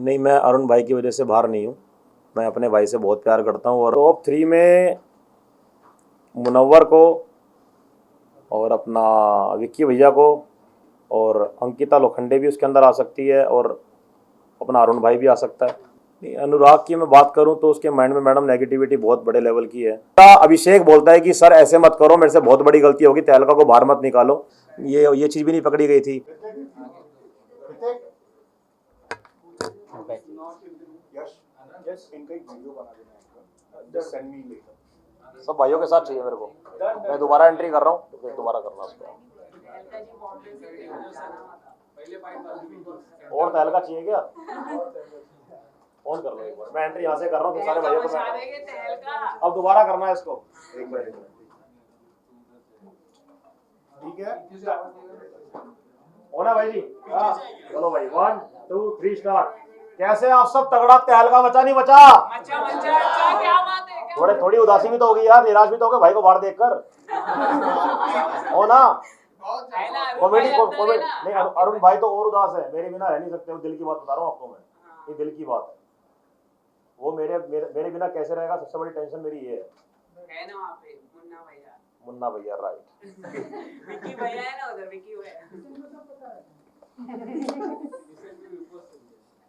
नहीं, मैं अरुण भाई की वजह से बाहर नहीं हूँ। मैं अपने भाई से बहुत प्यार करता हूँ और टॉप 3 में मुनव्वर को और अपना विक्की भैया को और अंकिता लोखंडे भी उसके अंदर आ सकती है और अपना अरुण भाई भी आ सकता है। नहीं, अनुराग की मैं बात करूं तो उसके माइंड में मैडम नेगेटिविटी बहुत बड़े लेवल की है। अभिषेक बोलता है कि सर ऐसे मत करो, मेरे से बहुत बड़ी गलती होगी, तहलका को बाहर मत निकालो। ये चीज़ भी नहीं पकड़ी गई थी। सब भाइयों के साथ चाहिए मेरे को। मैं दोबारा एंट्री कर रहा हूँ तो फिर दोबारा करना उसको। और तहलका चाहिए क्या? ऑन कर लो एक बार। मैं एंट्री यहाँ से कर रहा हूँ तो सारे भाइयों को अब दोबारा करना है इसको। एक बार ठीक है, होना भाई जी। चलो भाई, 1 2 3 स्टार्ट। कैसे आप सब? तगड़ा तहलका मचा नहीं मचा? थोड़ी उदासी भी तो होगी यार, निराश भी तो होगे भाई को बाहर देखकर। हो ना? कॉमेडी नहीं, अरुण भाई तो और उदास है, मेरे बिना रह नहीं सकते। वो दिल की बात बता रहा हूँ आपको मैं, ये दिल की बात है। वो मेरे बिना कैसे रहेगा, सबसे बड़ी टेंशन मेरी ये है ना। वहाँ पे मुन्ना भैया राइट। विक्की भैया है ना उधर, विक्की भैया।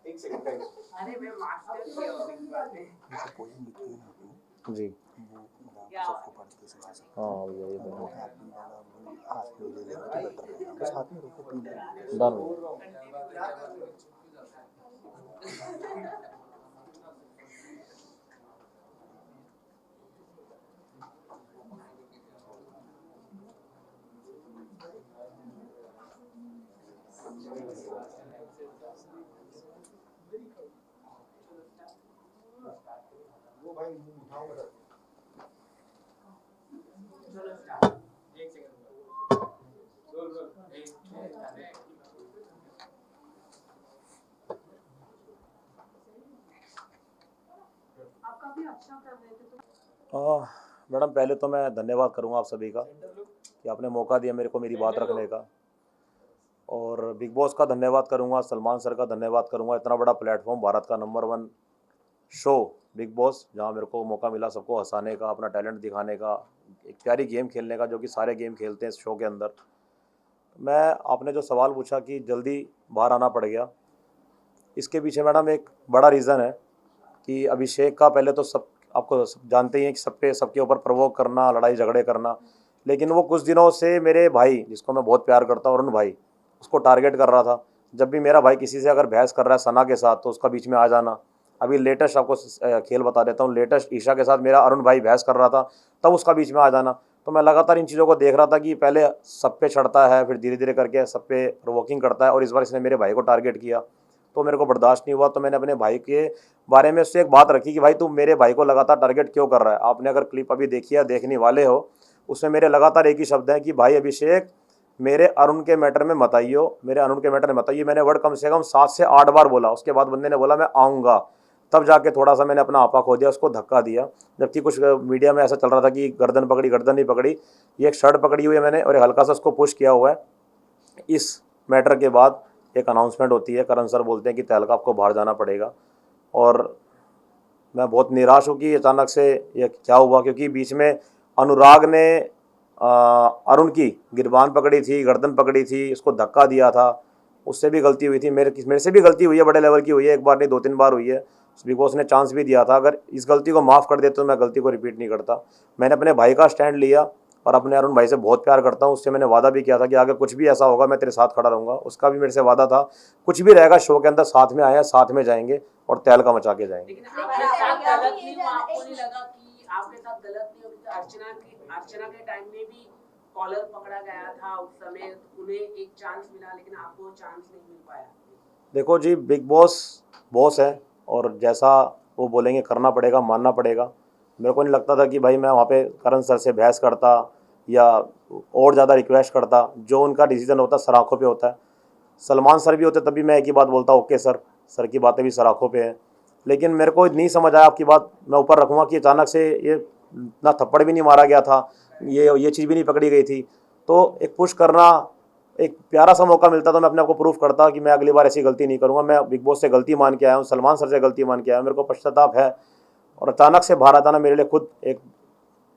एक सेकंड। अरे मैं मास्टर किया हूं इस बात में जी। सबको पढ़ के सुना सकते हैं। हाँ भैया, ये वो हैप्पी वाला हाथ में ले लेंगे तो बेटर रहेगा। बस हाथ में रोको, पी लेंगे। डन। वो भाई उठाओ मेरा। एक सेकंड। आप काफी अच्छा कर रहे थे तो मैडम, पहले तो मैं धन्यवाद करूंगा आप सभी का कि आपने मौका दिया मेरे को मेरी बात रखने का। और बिग बॉस का धन्यवाद करूंगा, सलमान सर का धन्यवाद करूंगा। इतना बड़ा प्लेटफॉर्म, भारत का नंबर 1 शो बिग बॉस, जहां मेरे को मौका मिला सबको हंसाने का, अपना टैलेंट दिखाने का, एक प्यारी गेम खेलने का, जो कि सारे गेम खेलते हैं इस शो के अंदर। मैं आपने जो सवाल पूछा कि जल्दी बाहर आना पड़ गया, इसके पीछे मैडम एक बड़ा रीज़न है कि अभिषेक का पहले तो सब आपको जानते ही हैं कि सबके ऊपर प्रवोक करना, लड़ाई झगड़े करना। लेकिन वो कुछ दिनों से मेरे भाई, जिसको मैं बहुत प्यार करता हूँ, अरुण भाई, उसको टारगेट कर रहा था। जब भी मेरा भाई किसी से अगर बहस कर रहा है सना के साथ, तो उसका बीच में आ जाना। अभी लेटेस्ट आपको खेल बता देता हूँ, लेटेस्ट ईशा के साथ मेरा अरुण भाई बहस कर रहा था, तब उसका बीच में आ जाना। तो मैं लगातार इन चीज़ों को देख रहा था कि पहले सब पे चढ़ता है, फिर धीरे धीरे करके सब पे प्रोवोकिंग करता है, और इस बार इसने मेरे भाई को टारगेट किया। तो मेरे को बर्दाश्त नहीं हुआ, तो मैंने अपने भाई के बारे में उससे एक बात रखी कि भाई तू मेरे भाई को लगातार टारगेट क्यों कर रहा है। आपने अगर क्लिप अभी देखी है, देखने वाले हो, उसमें मेरे लगातार एक ही शब्द है कि भाई अभिषेक, मेरे अरुण के मैटर में मत आइयो, मेरे अरुण के मैटर में मत आइए। मैंने वर्ड कम से कम 7 से 8 बार बोला। उसके बाद बंदे ने बोला मैं आऊँगा, तब जाके थोड़ा सा मैंने अपना आपा खो दिया, उसको धक्का दिया। जबकि कुछ मीडिया में ऐसा चल रहा था कि गर्दन पकड़ी, गर्दन नहीं पकड़ी, ये एक शर्ट पकड़ी हुई है मैंने और एक हल्का सा उसको पुश किया हुआ है। इस मैटर के बाद एक अनाउंसमेंट होती है, करण सर बोलते हैं कि तहलका आपको बाहर जाना पड़ेगा। और मैं बहुत निराश हूँ कि अचानक से ये क्या हुआ, क्योंकि बीच में अनुराग ने अरुण की गिरबान पकड़ी थी, गर्दन पकड़ी थी, उसको धक्का दिया था। उससे भी गलती हुई थी, मेरे से भी गलती हुई है, बड़े लेवल की हुई है, एक बार नहीं 2-3 बार हुई है। बिग बॉस ने चांस भी दिया था, अगर इस गलती को माफ़ कर देते तो मैं गलती को रिपीट नहीं करता। मैंने अपने भाई का स्टैंड लिया और अपने अरुण भाई से बहुत प्यार करता हूँ। उससे मैंने वादा भी किया था कि आगे कुछ भी ऐसा होगा मैं तेरे साथ खड़ा रहूँगा। उसका भी मेरे से वादा था, कुछ भी रहेगा शो के अंदर साथ में आए हैं, साथ में जाएंगे और तहलका मचा के जाएंगे। लेकिन आपके साथ गलत नहीं हुआ? आपको नहीं लगा कि आपके साथ गलत नहीं हुआ? अर्चना के टाइम में भी कॉलर पकड़ा गया था, उस समय उन्हें एक चांस मिला, लेकिन आपको चांस नहीं मिल पाया। देखो जी, बिग बॉस है और जैसा वो बोलेंगे करना पड़ेगा, मानना पड़ेगा। मेरे को नहीं लगता था कि भाई मैं वहाँ पे करण सर से बहस करता या और ज़्यादा रिक्वेस्ट करता। जो उनका डिसीजन होता है सराखों पे होता है। सलमान सर भी होते तभी मैं एक ही बात बोलता, ओके सर की बातें भी सराखों पे हैं। लेकिन मेरे को नहीं समझ आया, आपकी बात मैं ऊपर रखूँगा, कि अचानक से ये ना थप्पड़ भी नहीं मारा गया था, ये चीज़ भी नहीं पकड़ी गई थी। तो एक पुश करना एक प्यारा सा मौका मिलता तो मैं अपने आप को प्रूफ करता कि मैं अगली बार ऐसी गलती नहीं करूँगा। मैं बिग बॉस से गलती मान के आया हूँ, सलमान सर से गलती मान के आया हूँ, मेरे को पश्चाताप है। और अचानक से बाहर आना मेरे लिए खुद एक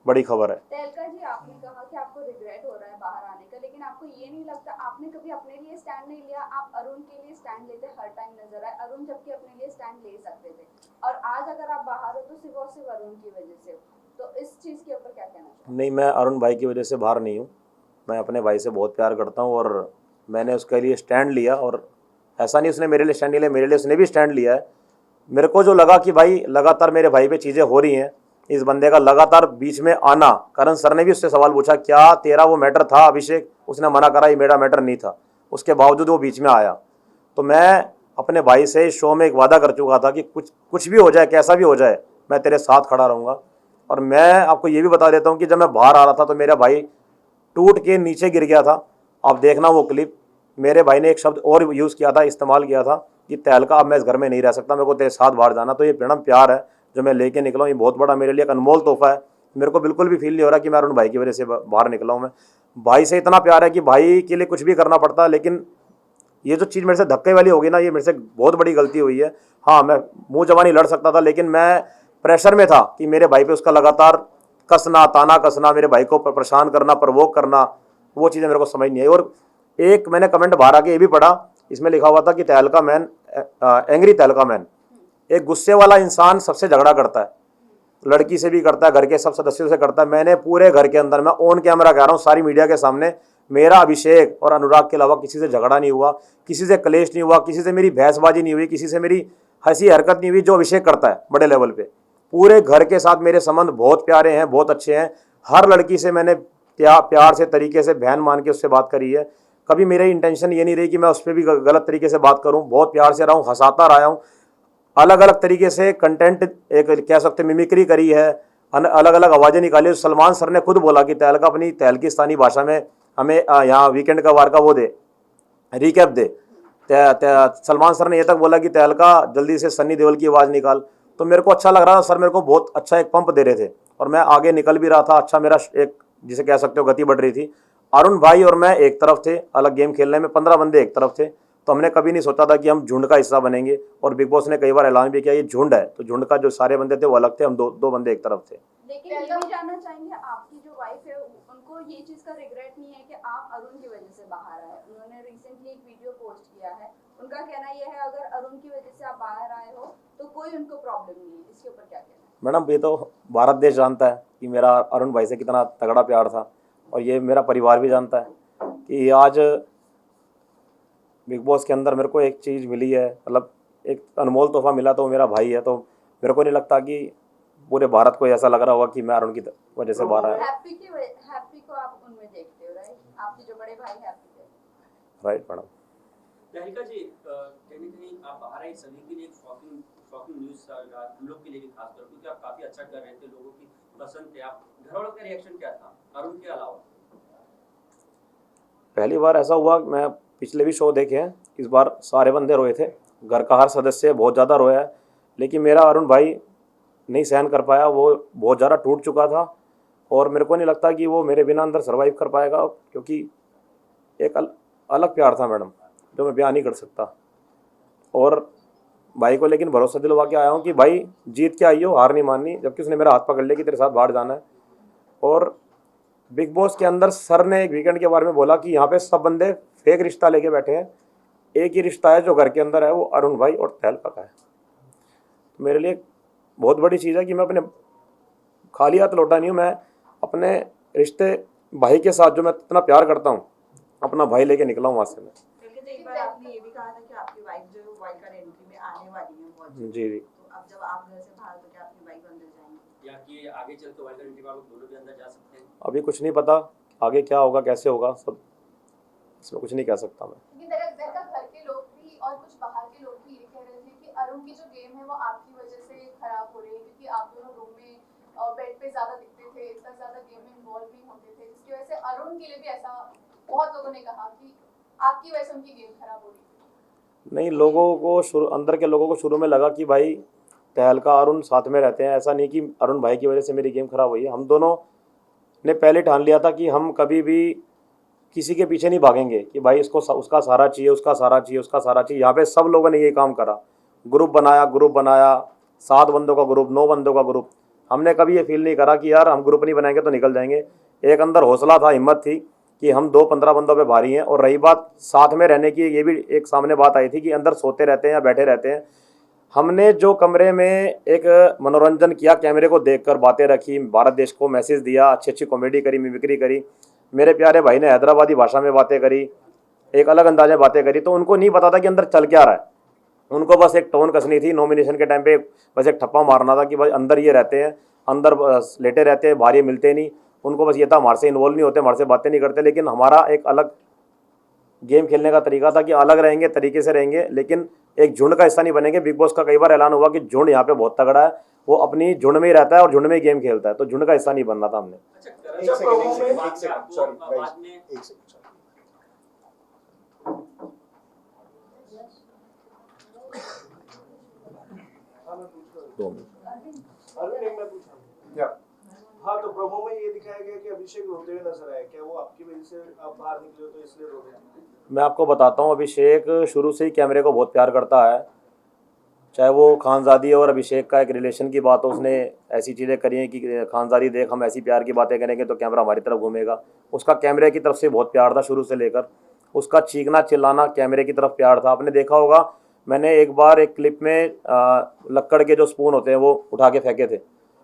बड़ी खबर है। तहलका जी, आपने कहा कि आपको रिग्रेट हो रहा है बाहर आने का, लेकिन आपको ये नहीं लगता आपने कभी अपने लिए स्टैंड नहीं लिया? आप अरुण के लिए स्टैंड लेते हर टाइम नजर आए, अरुण जबकि अपने लिए स्टैंड ले सकते थे, और आज अगर आप बाहर हो तो सिर्फ और सिर्फ अरुण की वजह से हो। तो इस चीज के ऊपर क्या कहना चाहिए? नहीं, मैं अरुण भाई की वजह से बाहर नहीं हूँ। मैं अपने भाई से बहुत प्यार करता हूँ और मैंने उसके लिए स्टैंड लिया। और ऐसा नहीं उसने मेरे लिए स्टैंड नहीं लिया, मेरे लिए उसने भी स्टैंड लिया है। मेरे को जो लगा कि भाई लगातार मेरे भाई पे चीज़ें हो रही हैं, इस बंदे का लगातार बीच में आना, करण सर ने भी उससे सवाल पूछा क्या तेरा वो मैटर था अभिषेक, उसने मना करा ये मेरा मैटर नहीं था, उसके बावजूद वो बीच में आया। तो मैं अपने भाई से इस शो में एक वादा कर चुका था कि कुछ भी हो जाए, कैसा भी हो जाए, मैं तेरे साथ खड़ा रहूँगा। और मैं आपको ये भी बता देता हूँ कि जब मैं बाहर आ रहा था तो मेरा भाई टूट के नीचे गिर गया था। आप देखना वो क्लिप, मेरे भाई ने एक शब्द और यूज़ किया था, इस्तेमाल किया था कि तहलका अब मैं इस घर में नहीं रह सकता, मेरे को तेरे साथ बाहर जाना। तो ये प्रणम प्यार है जो मैं लेके निकला हूँ, ये बहुत बड़ा मेरे लिए एक अनमोल तोहफा है। मेरे को बिल्कुल भी फील नहीं हो रहा कि मैं अरुण भाई की वजह से बाहर निकला हूँ। मैं भाई से इतना प्यार है कि भाई के लिए कुछ भी करना पड़ता है। लेकिन ये जो चीज़ मेरे से धक्के वाली होगी ना, ये मेरे से बहुत बड़ी गलती हुई है। हाँ, मैं मुँह जवानी लड़ सकता था, लेकिन मैं प्रेशर में था कि मेरे भाई पे उसका लगातार कसना, ताना कसना, मेरे भाई को परेशान करना, प्रवोक करना, वो चीज़ें मेरे को समझ नहीं आई। और एक मैंने कमेंट बाहर आके ये भी पढ़ा, इसमें लिखा हुआ था कि तहलका मैन, एंग्री तहलका मैन, एक गुस्से वाला इंसान सबसे झगड़ा करता है, लड़की से भी करता है, घर के सब सदस्यों से करता है। मैंने पूरे घर के अंदर, मैं ऑन कैमरा कह रहा हूँ, सारी मीडिया के सामने, मेरा अभिषेक और अनुराग के अलावा किसी से झगड़ा नहीं हुआ, किसी से क्लेश नहीं हुआ, किसी से मेरी बहसबाजी नहीं हुई, किसी से मेरी हंसी हरकत नहीं हुई जो अभिषेक करता है बड़े लेवल पे। पूरे घर के साथ मेरे संबंध बहुत प्यारे हैं, बहुत अच्छे हैं। हर लड़की से मैंने प्यार से, तरीके से बहन मान के उससे बात करी है। कभी मेरी इंटेंशन ये नहीं रही कि मैं उस पर भी गलत तरीके से बात करूं। बहुत प्यार से रहा हूं, हंसाता रहा हूं, अलग अलग तरीके से कंटेंट एक कह सकते मिमिक्री करी है, अलग अलग आवाज़ें निकाली। सलमान सर ने खुद बोला कि तहलका अपनी तहलकिस्तानी भाषा में हमें यहाँ वीकेंड का वार का वो दे, रिकैप दे। सलमान सर ने ये तक बोला कि तहलका जल्दी से सन्नी देओल की आवाज़ निकाल। तो मेरे को अच्छा लग रहा था, सर मेरे को बहुत अच्छा एक पंप दे रहे थे और मैं आगे निकल भी रहा था। अच्छा, मेरा एक जिसे कह सकते हो गति बढ़ रही थी। अरुण भाई और मैं एक तरफ थे, अलग गेम खेलने में 15 बंदे एक तरफ थे। तो हमने कभी नहीं सोचा था कि हम झुंड का हिस्सा बनेंगे। और बिग बॉस ने कई बार ऐलान भी किया ये झुंड है, तो झुंड का जो सारे बंदे थे वो अलग थे, हम दो बंदे एक तरफ थे। लेकिन ये भी जानना चाहेंगे, आपकी जो वाइफ है उनको ये चीज का रिग्रेट नहीं है कि आप अरुण की वजह से बाहर आए? उन्होंने रिसेंटली एक वीडियो पोस्ट किया है, उनका कहना यह है अगर अरुण की वजह से आप बाहर आए हो तो कोई उनको प्रॉब्लम नहीं है। इसके ऊपर क्या कहना है? मैडम, ये तो भारत देश जानता है कि मेरा अरुण भाई से कितना तगड़ा प्यार था, और ये मेरा परिवार भी जानता है कि आज बिग बॉस के अंदर मेरे को एक चीज़ मिली है, मतलब एक अनमोल तोहफा मिला, तो मेरा भाई है। तो मेरे को नहीं लगता कि पूरे भारत को ऐसा लग रहा होगा कि मैं अरुण की वजह से बाहर आया। हैप्पी को आप उनमें देखते हो, राइट? आपके जो बड़े भाई हैप्पी थे, राइट मैडम। तहलका जी, कहीं ना कहीं आप बाहर आई, सभी के लिए एक शॉकिंग न्यूज़ था, हम लोग के लिए भी खासतौर क्योंकि आप काफ़ी अच्छा कर रहे थे, लोगों की पसंद थे। आप घर वालों का रिएक्शन क्या था अरुण के अलावा? पहली बार ऐसा हुआ, मैं पिछले भी शो देखे हैं, इस बार सारे बंदे रोए थे, घर का हर सदस्य बहुत ज़्यादा रोया है। लेकिन मेरा अरुण भाई नहीं सहन कर पाया, वो बहुत ज़्यादा टूट चुका था। और मेरे को नहीं लगता कि वो मेरे बिना अंदर सर्वाइव कर पाएगा, क्योंकि एक अलग प्यार था मैडम जो मैं बयान नहीं कर सकता। और भाई को लेकिन भरोसा दिलवा के आया हूँ कि भाई जीत के आई हो, हार नहीं माननी, जबकि उसने मेरा हाथ पकड़ लिया कि तेरे साथ बाहर जाना है। और बिग बॉस के अंदर सर ने एक वीकेंड के बारे में बोला कि यहाँ पे सब बंदे फेक रिश्ता लेके बैठे हैं, एक ही रिश्ता है जो घर के अंदर है, वो अरुण भाई और तहलका का है। तो मेरे लिए बहुत बड़ी चीज़ है कि मैं अपने खाली हाथ लौटा नहीं हूँ, मैं अपने रिश्ते भाई के साथ जो मैं इतना प्यार करता हूँ, अपना भाई लेके निकला हूँ वहाँ से मैं। एक बार आपने ये भी कहा था कि आपकी वाइफ जो वाइल्ड कार्ड एंट्री में आने वाली है बहुत जल्द। जी। तो अब जब आप घर से बाहर तो क्या आपकी वाइफ अंदर जाएंगी या कि आगे चल के वाइल्ड कार्ड एंट्री वालों दोनों भी अंदर जा सकते हैं? अभी कुछ नहीं पता आगे क्या होगा, कैसे होगा, सब इसमें कुछ नहीं कह सकता मैं। घर के लोग भी और कुछ बाहर के लोग भी ये कह रहे थे कि अरुण की जो गेम है वो आपकी वजह से खराब हो रही है, क्योंकि आप दोनों रूम में बेड पे ज्यादा दिखते थे, इतना ज्यादा गेम में इन्वॉल्व नहीं होते थे, जिसकी वजह से अरुण के लिए भी ऐसा बहुत लोगों ने कहा कि आपकी वजह से उनकी गेम खराब हो रही थी। नहीं, लोगों को अंदर के लोगों को शुरू में लगा कि भाई तहलका अरुण साथ में रहते हैं, ऐसा नहीं कि अरुण भाई की वजह से मेरी गेम खराब हुई है। हम दोनों ने पहले ठान लिया था कि हम कभी भी किसी के पीछे नहीं भागेंगे कि भाई इसको उसका सहारा चाहिए, उसका सहारा चाहिए, उसका सहारा चाहिए। यहाँ पे सब लोगों ने ये काम करा, ग्रुप बनाया, 7 बंदों का ग्रुप, 9 बंदों का ग्रुप। हमने कभी ये फील नहीं करा कि यार हम ग्रुप नहीं बनाएंगे तो निकल जाएंगे। एक अंदर हौसला था, हिम्मत थी कि हम 2-15 बंदों पे भारी हैं। और रही बात साथ में रहने की, ये भी एक सामने बात आई थी कि अंदर सोते रहते हैं या बैठे रहते हैं। हमने जो कमरे में एक मनोरंजन किया, कैमरे को देखकर बातें रखी, भारत देश को मैसेज दिया, अच्छी अच्छी कॉमेडी करी, मिमिक्री करी। मेरे प्यारे भाई ने हैदराबादी भाषा में बातें करी, एक अलग अंदाज में बातें करी। तो उनको नहीं पता था कि अंदर चल क्या रहा है, उनको बस एक टोन कसनी थी। नॉमिनेशन के टाइम पे बस एक ठप्पा मारना था कि भाई अंदर ये रहते हैं, अंदर लेटे रहते हैं, बाहर ये मिलते नहीं। उनको बस ये था हमारे से इन्वॉल्व नहीं होते, हमारे से बातें नहीं करते। लेकिन हमारा एक अलग गेम खेलने का तरीका था कि अलग रहेंगे, तरीके से रहेंगे, लेकिन एक झुंड का हिस्सा नहीं बनेंगे। बिग बॉस का कई बार ऐलान हुआ कि झुंड यहाँ पे बहुत तगड़ा है, वो अपनी झुंड में ही रहता है और झुंड में ही गेम खेलता है, तो झुंड का हिस्सा नहीं बनना था हमने। अच्छा, एक सेकंड, सॉरी बाद गाइस, में एक सेकंड। हाँ, तो प्रोमो में ये दिखाया गया कि अभिषेक रोते हुए नजर आए, क्या वो आपकी वजह से आप बाहर निकले हो तो इसलिए रो रहे थे? मैं आपको बताता हूँ, अभिषेक शुरू से ही कैमरे को बहुत प्यार करता है। चाहे वो खानजादी और अभिषेक का एक रिलेशन की बात हो, उसने ऐसी चीज़ें करी हैं कि खानजादी देख हम ऐसी प्यार की बातें करेंगे तो कैमरा हमारी तरफ घूमेगा। उसका कैमरे की तरफ से बहुत प्यार था शुरू से लेकर। उसका चीखना चिल्लाना कैमरे की तरफ प्यार था। आपने देखा होगा, मैंने एक बार एक क्लिप में लक्कड़ के जो स्पून होते हैं वो उठा के फेंके थे।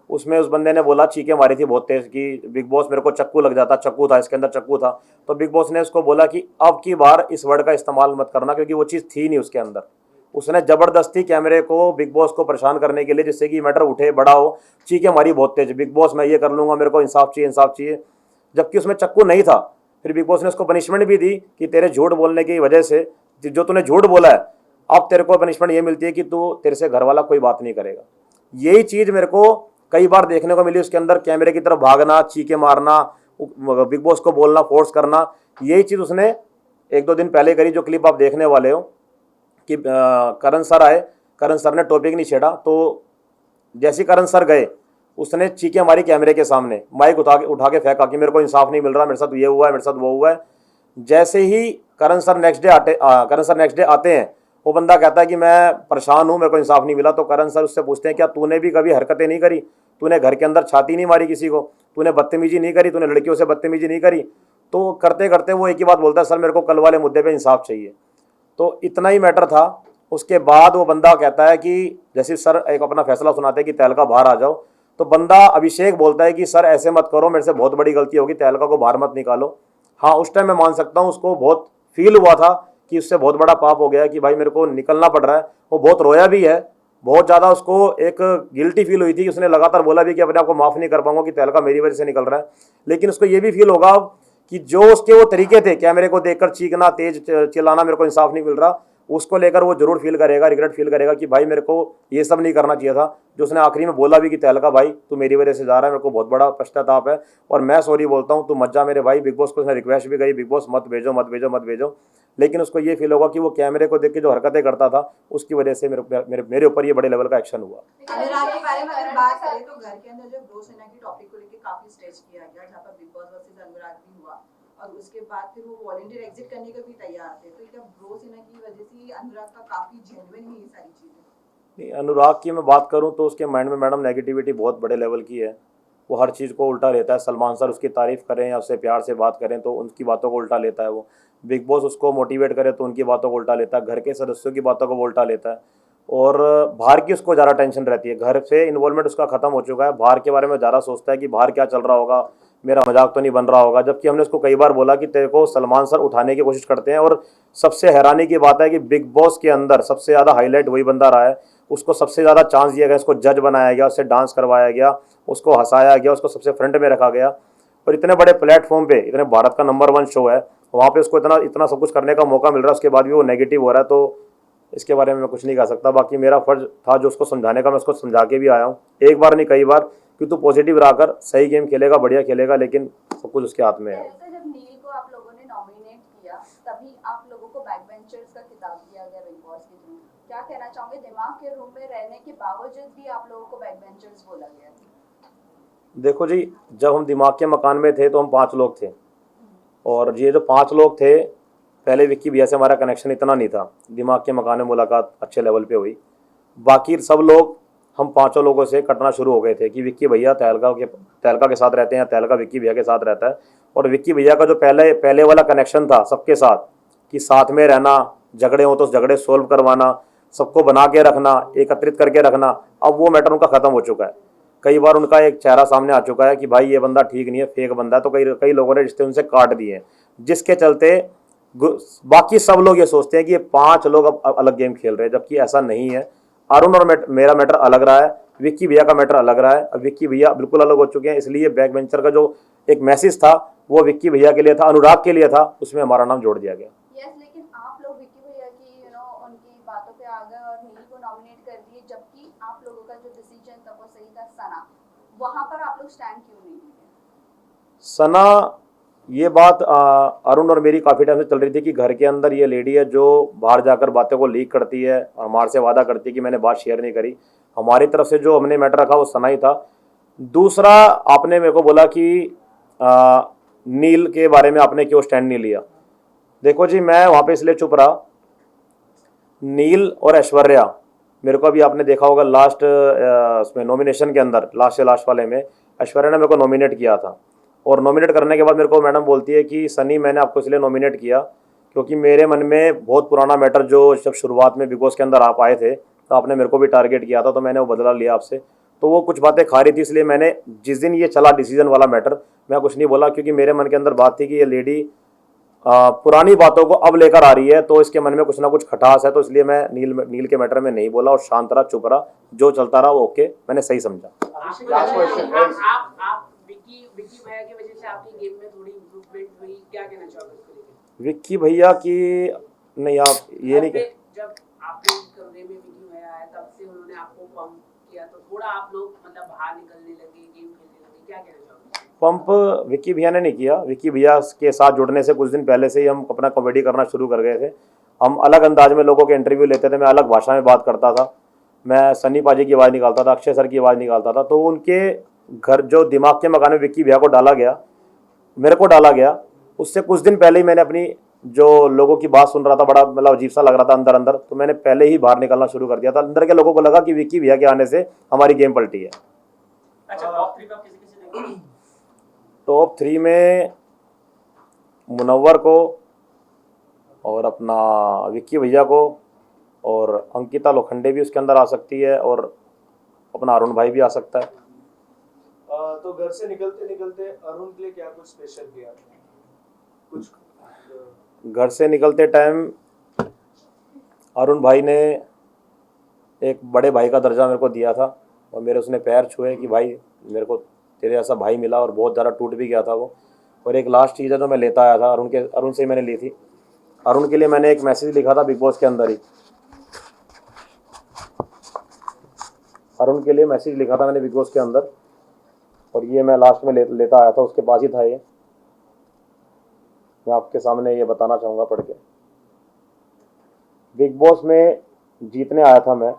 उसमें उस बंदे ने बोला, चीखें मारी थी बहुत तेज़ कि बिग बॉस मेरे को चक्कू लग जाता। चक्कू था, इसके अंदर चक्कू था। तो बिग बॉस ने उसको बोला कि अब की बार इस वर्ड का इस्तेमाल मत करना, क्योंकि वो चीज़ थी नहीं उसके अंदर। उसने ज़बरदस्ती कैमरे को, बिग बॉस को परेशान करने के लिए, जिससे कि मैटर उठे बड़ा हो, चीखें मारी बहुत तेज, बिग बॉस मैं ये कर लूँगा, मेरे को इंसाफ चाहिए, इंसाफ चाहिए, जबकि उसमें चक्कू नहीं था। फिर बिग बॉस ने उसको पनिशमेंट भी दी कि तेरे झूठ बोलने की वजह से, जो तूने झूठ बोला है, अब तेरे को पनिशमेंट ये मिलती है कि तू, तेरे से घर वाला कोई बात नहीं करेगा। यही चीज़ मेरे को कई बार देखने को मिली उसके अंदर, कैमरे की तरफ भागना, चीखें मारना, बिग बॉस को बोलना, फोर्स करना। यही चीज़ उसने 1-2 दिन पहले करी, जो क्लिप आप देखने वाले हो कि करण सर आए, करण सर ने टॉपिक नहीं छेड़ा, तो जैसे ही करण सर गए उसने चीखें मारी कैमरे के सामने, माइक उठा के फेंका कि मेरे को इंसाफ नहीं मिल रहा, मेरे साथ ये हुआ है, मेरे साथ वो हुआ है। जैसे ही करण सर नेक्स्ट डे आते हैं, वो बंदा कहता है कि मैं परेशान हूँ, मेरे को इंसाफ नहीं मिला। तो करण सर उससे पूछते हैं, क्या तूने भी कभी हरकतें नहीं करी? तूने घर के अंदर छाती नहीं मारी किसी को? तूने बदतमीजी नहीं करी? तूने लड़कियों से बदतमीजी नहीं करी? तो करते करते वो एक ही बात बोलता है, सर मेरे को कल वाले मुद्दे पे इंसाफ चाहिए। तो इतना ही मैटर था। उसके बाद वो बंदा कहता है कि जैसे सर एक अपना फैसला सुनाते हैं कि तहलका बाहर आ जाओ, तो बंदा अभिषेक बोलता है कि सर ऐसे मत करो, मेरे से बहुत बड़ी गलती होगी, तहलका को बाहर मत निकालो। हाँ, उस टाइम मैं मान सकता हूँ, उसको बहुत फील हुआ था कि उससे बहुत बड़ा पाप हो गया कि भाई मेरे को निकलना पड़ रहा है। वो बहुत रोया भी है, बहुत ज़्यादा उसको एक गिल्टी फील हुई थी। उसने लगातार बोला भी कि अपने आप को माफ़ नहीं कर पाऊंगा कि तहलका मेरी वजह से निकल रहा है। लेकिन उसको ये भी फील होगा कि जो उसके वो तरीके थे, कैमरे को देखकर चीखना, तेज चिल्लाना, मेरे को इंसाफ नहीं मिल रहा, उसको लेकर वो जरूर फील करेगा, रिग्रेट फील करेगा कि भाई मेरे को ये सब नहीं करना चाहिए था। जो उसने आखिरी में बोला भी कि तहलका भाई तू मेरी वजह से जा रहा है, मेरे को बहुत बड़ा पश्चाताप है और मैं सॉरी बोलता हूँ, तू मत जा मेरे भाई। बिग बॉस को उसने रिक्वेस्ट भी करी, बिग बॉस मत भेजो, मत भेजो, मत भेजो। लेकिन उसको ये फील होगा कि वो कैमरे को देख के जो हरकतें करता था, उसकी वजह से मेरे ऊपर ये बड़े लेवल का एक्शन हुआ। अगर आपके बारे में अगर बात करें तो घर के अंदर जो ब्रो सेना की टॉपिक को लेकर काफी स्ट्रेच किया गया, जहाँ पर बिग बॉस वर्सेस अनुराग भी हुआ और उसके बाद फिर वो वॉलंटियर एग्जिट करने को भी तैयार थे। तो क्या ब्रो सेना की वजह से अनुराग का काफी जेन्युइन है ये सारी चीजें? नहीं, अनुराग की मैं बात करूं तो उसके माइंड में मैडम नेगेटिविटी बहुत बड़े लेवल की है। वो हर चीज़ को उल्टा लेता है। सलमान सर उसकी तारीफ़ करें या उससे प्यार से बात करें तो उनकी बातों को उल्टा लेता है वो। बिग बॉस उसको मोटिवेट करे तो उनकी बातों को उल्टा लेता है। घर के सदस्यों की बातों को वो उल्टा लेता है और बाहर की उसको ज़्यादा टेंशन रहती है। घर से इन्वॉल्वमेंट उसका ख़त्म हो चुका है। बाहर के बारे में ज़्यादा सोचता है कि बाहर क्या चल रहा होगा, मेरा मजाक तो नहीं बन रहा होगा। जबकि हमने उसको कई बार बोला कि तेरे को सलमान सर उठाने की कोशिश करते हैं। और सबसे हैरानी की बात है कि बिग बॉस के अंदर सबसे ज़्यादा हाईलाइट वही बंदा रहा है। उसको सबसे ज़्यादा चांस दिया गया, उसको जज बनाया गया, उससे डांस करवाया गया, उसको हंसाया गया, उसको सबसे फ्रंट में रखा गया। और इतने बड़े प्लेटफॉर्म पे, इतने भारत का नंबर 1 शो है, वहाँ पे उसको इतना सब कुछ करने का मौका मिल रहा है, उसके बाद भी वो नेगेटिव हो रहा है। तो इसके बारे में मैं कुछ नहीं कह सकता। बाकी मेरा फर्ज था जो उसको समझाने का, मैं उसको समझा के भी आया हूँ, एक बार नहीं कई बार, कि तू पॉजिटिव रहकर सही गेम खेलेगा, बढ़िया खेलेगा, लेकिन सब कुछ उसके हाथ में है। जब नील को आप लोगों ने नॉमिनेट किया तभी आप लोगों को बैक बेंचर्स का खिताब दिया गया बिग बॉस के थ्रू। क्या कहना चाहोगे, दिमाग के रूम में रहने के बावजूद भी आप लोगों को बैक बेंचर्स बोला गया? देखो जी, जब हम दिमाग के मकान में थे तो हम 5 लोग थे। और ये जो 5 लोग थे, पहले विक्की भैया से हमारा कनेक्शन इतना नहीं था, दिमाग के मकान में मुलाकात अच्छे लेवल पे हुई। बाकी सब लोग हम 5 लोगों से कटना शुरू हो गए थे कि विक्की भैया तहलका के साथ रहते हैं, तहलका विक्की भैया के साथ रहता है। और विक्की भैया का जो पहले वाला कनेक्शन था सबके साथ, कि साथ में रहना, झगड़े हो तो झगड़े सोल्व करवाना, सबको बना के रखना, एकत्रित करके रखना, अब वो मैटर उनका ख़त्म हो चुका है। कई बार उनका एक चेहरा सामने आ चुका है कि भाई ये बंदा ठीक नहीं है, फेक बंदा है, तो कई लोगों ने रिश्ते उनसे काट दिए हैं, जिसके चलते बाकी सब लोग ये सोचते हैं कि ये 5 लोग अब अलग गेम खेल रहे हैं, जबकि ऐसा नहीं है। अरुण और मेरा मैटर अलग रहा है, विक्की भैया का मैटर अलग रहा है। अब विक्की भैया बिल्कुल अलग हो चुके हैं, इसलिए बैक बेंचर का जो एक मैसेज था वो विक्की भैया के लिए था, अनुराग के लिए था, उसमें हमारा नाम जोड़ दिया गया। यस, लेकिन आप लोग विक्की भैया की उनकी बातों पे आ गए और नील को नॉमिनेट कर दिए, जबकि आप लोगों का जो डिसीजन था वो सही था। सना, वहां पर आप लोग स्टैंड क्यों नहीं लिए? सना, ये बात अरुण और मेरी काफ़ी टाइम से चल रही थी कि घर के अंदर ये लेडी है जो बाहर जाकर बातें को लीक करती है और हमारे से वादा करती है कि मैंने बात शेयर नहीं करी। हमारी तरफ से जो हमने मैटर रखा वो सना ही था। दूसरा, आपने मेरे को बोला कि नील के बारे में आपने क्यों स्टैंड नहीं लिया। देखो जी, मैं वहाँ पे इसलिए चुप रहा, नील और ऐश्वर्या, मेरे को अभी आपने देखा होगा लास्ट उसमें नॉमिनेशन के अंदर, लास्ट से लास्ट वाले में ऐश्वर्या ने मेरे को नॉमिनेट किया था। और नॉमिनेट करने के बाद मेरे को मैडम बोलती है कि सनी, मैंने आपको इसलिए नॉमिनेट किया क्योंकि मेरे मन में बहुत पुराना मैटर, जो जब शुरुआत में बिग बॉस के अंदर आप आए थे तो आपने मेरे को भी टारगेट किया था, तो मैंने वो बदला लिया आपसे। तो वो कुछ बातें खा रही थी, इसलिए मैंने जिस दिन ये चला डिसीजन वाला मैटर, मैं कुछ नहीं बोला, क्योंकि मेरे मन के अंदर बात थी कि ये लेडी पुरानी बातों को अब लेकर आ रही है, तो इसके मन में कुछ ना कुछ खटास है, तो इसलिए मैं नील के मैटर में नहीं बोला और शांत रहा, चुप रहा। जो चलता रहा वो ओके, मैंने सही समझा। आपको लगा कि आप विक्की भैया की वजह से आपकी गेम में थोड़ी इम्प्रूवमेंट हुई, क्या कहना चाहोगे इसको लेकर? विक्की भैया की नहीं, आप ये नहीं जब आपके कमरे में विक्की भैया आया तब से उन्होंने आपको पंप किया, तो थोड़ा आप लोग मतलब बाहर निकलने लगे, गेम खेलने लगे, क्या कहना चाहोगे? पंप विक्की भैया ने नहीं किया। विक्की भैया के साथ जुड़ने से कुछ दिन पहले से ही हम अपना कॉमेडी करना शुरू कर गए थे। हम अलग अंदाज में लोगों के इंटरव्यू लेते थे, मैं अलग भाषा में बात करता था, मैं सन्नी पाजी की आवाज़ निकालता था, अक्षय सर की आवाज़ निकालता था। तो उनके घर जो दिमाग के मकान में विक्की भैया को डाला गया, मेरे को डाला गया, उससे कुछ दिन पहले ही मैंने अपनी जो लोगों की बात सुन रहा था, बड़ा मतलब अजीब सा लग रहा था अंदर अंदर, तो मैंने पहले ही बाहर निकलना शुरू कर दिया था। अंदर के लोगों को लगा कि विक्की भैया के आने से हमारी गेम पलटी है। अच्छा, टॉप 3 पे आप किसे-किसे देंगे? टॉप 3 में मुनव्वर को और अपना विक्की भैया को, और अंकिता लोखंडे भी उसके अंदर आ सकती है, और अपना अरुण भाई भी आ सकता है। तो घर से निकलते निकलते अरुण के लिए क्या कुछ स्पेशल किया कुछ? घर से निकलते टाइम अरुण भाई ने एक बड़े भाई का दर्जा मेरे को दिया था, और मेरे उसने पैर छुए कि भाई मेरे को तेरे ऐसा भाई मिला, और बहुत ज़्यादा टूट भी गया था वो। और एक लास्ट चीज़ है जो मैं लेता आया था अरुण से ही मैंने ली थी। अरुण के लिए मैंने एक मैसेज लिखा था बिग बॉस के अंदर ही, अरुण के लिए मैसेज लिखा था मैंने बिग बॉस के अंदर, और ये मैं लास्ट में लेता आया था, उसके पास ही था ये। मैं आपके सामने ये बताना चाहूँगा पढ़ के। बिग बॉस में जीतने आया था मैं,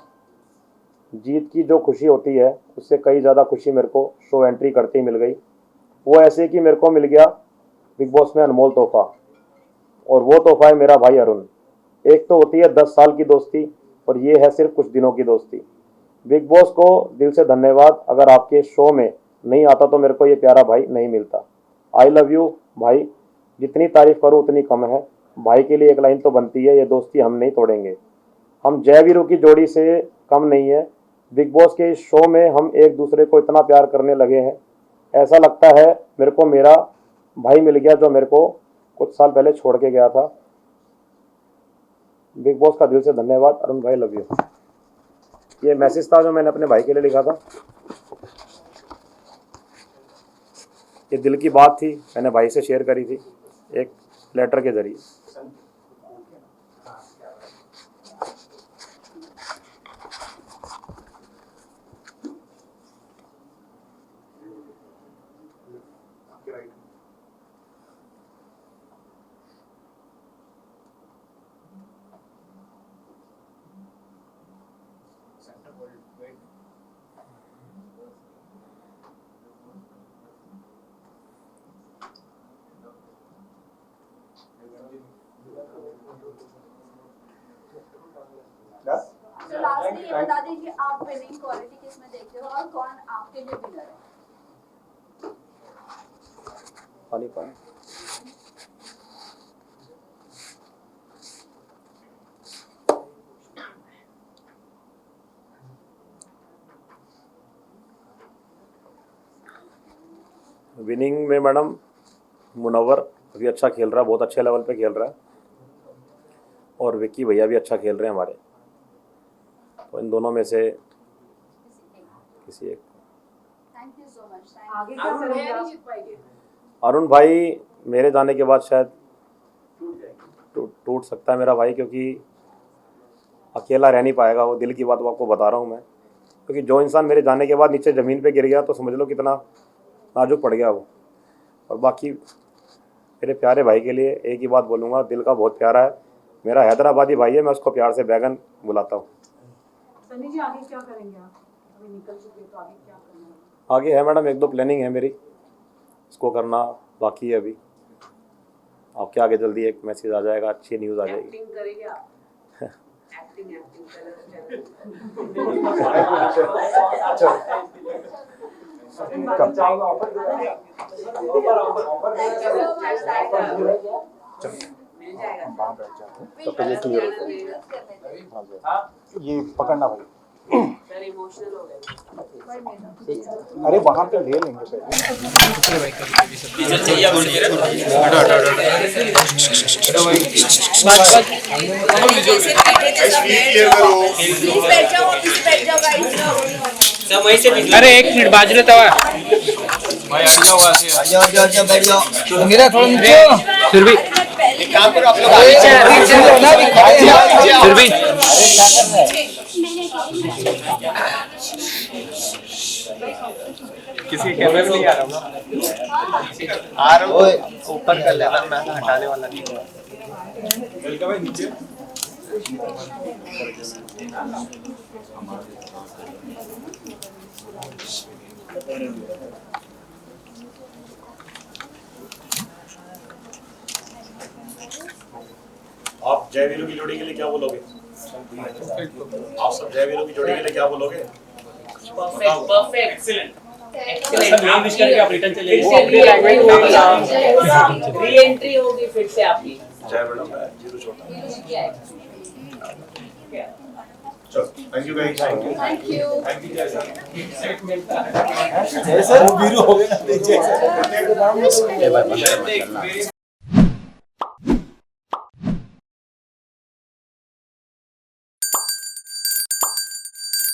जीत की जो खुशी होती है उससे कई ज़्यादा खुशी मेरे को शो एंट्री करते ही मिल गई। वो ऐसे कि मेरे को मिल गया बिग बॉस में अनमोल तोहफा, और वो तोहफा है मेरा भाई अरुण। एक तो होती है 10 साल की दोस्ती, और ये है सिर्फ कुछ दिनों की दोस्ती। बिग बॉस को दिल से धन्यवाद, अगर आपके शो में नहीं आता तो मेरे को ये प्यारा भाई नहीं मिलता। आई लव यू भाई, जितनी तारीफ करूँ उतनी कम है। भाई के लिए एक लाइन तो बनती है, ये दोस्ती हम नहीं तोड़ेंगे। हम जय वीरू की जोड़ी से कम नहीं है। बिग बॉस के इस शो में हम एक दूसरे को इतना प्यार करने लगे हैं, ऐसा लगता है मेरे को मेरा भाई मिल गया जो मेरे को कुछ साल पहले छोड़ के गया था। बिग बॉस का दिल से धन्यवाद अरुण भाई, लव यू। ये मैसेज था जो मैंने अपने भाई के लिए लिखा था। ये दिल की बात थी, मैंने भाई से शेयर करी थी एक लेटर के जरिए। ये बता दीजिए आप विनिंग क्वालिटी किसमें देखते हो और कौन आपके लिए विनर है? पानी पानी विनिंग में मैडम मुनव्वर अभी अच्छा खेल रहा है, बहुत अच्छे लेवल पे खेल रहा है, और विक्की भैया भी अच्छा खेल रहे हैं हमारे, तो इन दोनों में से किसी एक। Thank you so much. आगे क्या अरुण करेंगे भैया आप? नहीं जीत पाएंगे। अरुण भाई मेरे जाने के बाद शायद टूट सकता है मेरा भाई, क्योंकि अकेला रह नहीं पाएगा वो, दिल की बात वो आपको बता रहा हूँ मैं, क्योंकि जो इंसान मेरे जाने के बाद नीचे ज़मीन पे गिर गया तो समझ लो कितना नाजुक पड़ गया वो। और बाकी मेरे प्यारे भाई के लिए एक ही बात बोलूँगा, दिल का बहुत प्यारा है, मेरा हैदराबादी भाई है, मैं उसको प्यार से बैगन बुलाता हूँ। सनी जी आगे क्या करेंगे आप? अभी निकल चुके तो आगे क्या करना है? आगे है मैडम एक दो प्लानिंग है मेरी, इसको करना बाकी है अभी, आपके आगे जल्दी एक मैसेज आ जाएगा, अच्छी न्यूज़ आ जाएगी। एक्टिंग करेंगे आप? एक्टिंग मिल जाएगा। हम वहाँ बैठ जाते हैं। तो फिर ये क्लियर हो हाँ जी। ये पकड़ना भाई। सर इमोशनल हो गए। अरे वहाँ पे ले लेंगे पहले। अरे एक मिनट बाजू तवा मेरा थोड़ा नीचे फिर भी किसी कैमरे में नहीं आ रहा हूँ आ रहा हूँ ऊपर कर लेना, मैं हटाने वाला नहीं हूँ। भाई नीचे आप जयवीरों की जोड़ी के लिए क्या बोलोगे? आप सब जयवीरों की जोड़ी के लिए क्या बोलोगे? परफेक्ट एक्सीलेंट नाम विश करके आप रिटर्न चले री एंट्री होगी फिर से आपकी। जय मैडम, जीरो छोटा। चलो, thank you guys. Thank you. जैसे वो वीरू हो गया।